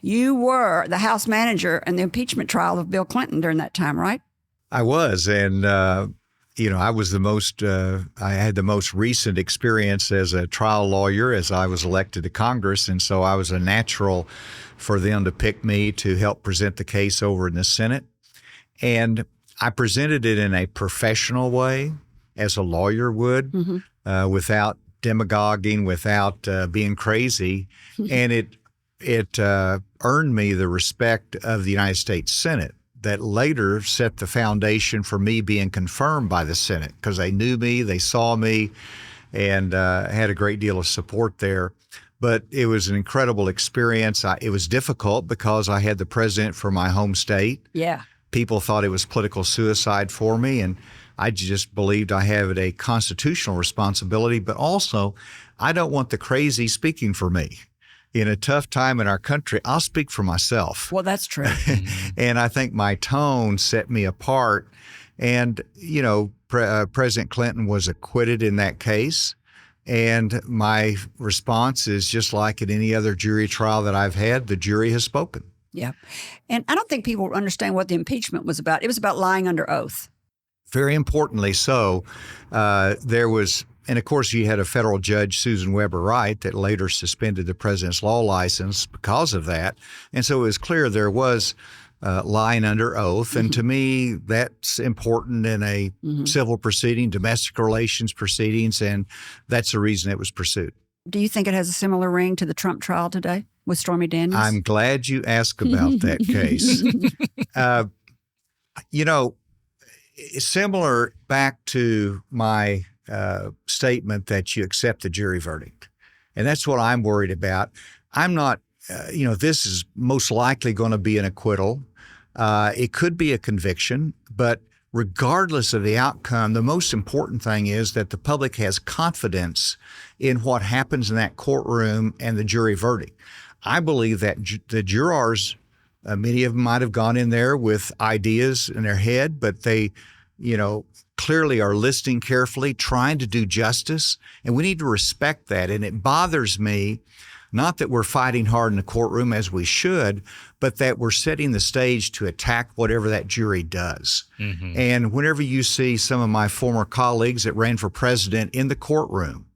You were the House manager in the impeachment trial of Bill Clinton during that time, right? I was, and I was I had the most recent experience as a trial lawyer as I was elected to Congress, and so I was a natural for them to pick me to help present the case over in the Senate. And I presented it in a professional way, as a lawyer would, without demagoguing, without being crazy, and it earned me the respect of the United States Senate that later set the foundation for me being confirmed by the Senate, because they knew me, they saw me, and had a great deal of support there. But it was an incredible experience. It was difficult because I had the president from my home state. Yeah. People thought it was political suicide for me, and I just believed I had a constitutional responsibility, but also I don't want the crazy speaking for me. In a tough time in our country, I'll speak for myself. Well, that's true. And I think my tone set me apart. And, President Clinton was acquitted in that case. And my response is just like in any other jury trial that I've had, the jury has spoken. Yeah. And I don't think people understand what the impeachment was about. It was about lying under oath. Very importantly so, there was, and of course you had a federal judge, Susan Weber Wright, that later suspended the president's law license because of that. And so it was clear there was lying under oath. And to me, that's important in a civil proceeding, domestic relations proceedings, and that's the reason it was pursued. Do you think it has a similar ring to the Trump trial today with Stormy Daniels? I'm glad you asked about that case. Similar back to my statement that you accept the jury verdict. And that's what I'm worried about. I'm not, this is most likely going to be an acquittal. It could be a conviction, but regardless of the outcome, the most important thing is that the public has confidence in what happens in that courtroom and the jury verdict. I believe that the jurors, many of them might have gone in there with ideas in their head, but they, clearly are listening carefully, trying to do justice, and we need to respect that. And it bothers me, not that we're fighting hard in the courtroom as we should, but that we're setting the stage to attack whatever that jury does. And whenever you see some of my former colleagues that ran for president in the courtroom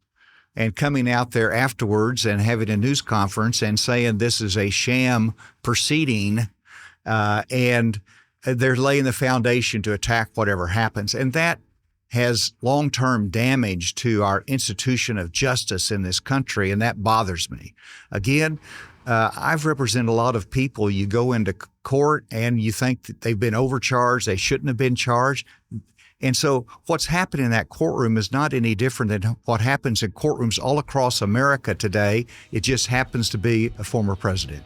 and coming out there afterwards and having a news conference and saying this is a sham proceeding, and they're laying the foundation to attack whatever happens. And that has long-term damage to our institution of justice in this country, and that bothers me. Again, I've represented a lot of people. You go into court and you think that they've been overcharged, they shouldn't have been charged. And so what's happening in that courtroom is not any different than what happens in courtrooms all across America today. It just happens to be a former president.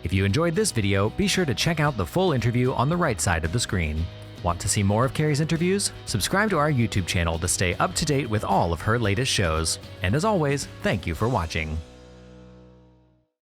If you enjoyed this video, be sure to check out the full interview on the right side of the screen. Want to see more of Kerry's interviews? Subscribe to our YouTube channel to stay up to date with all of her latest shows. And as always, thank you for watching.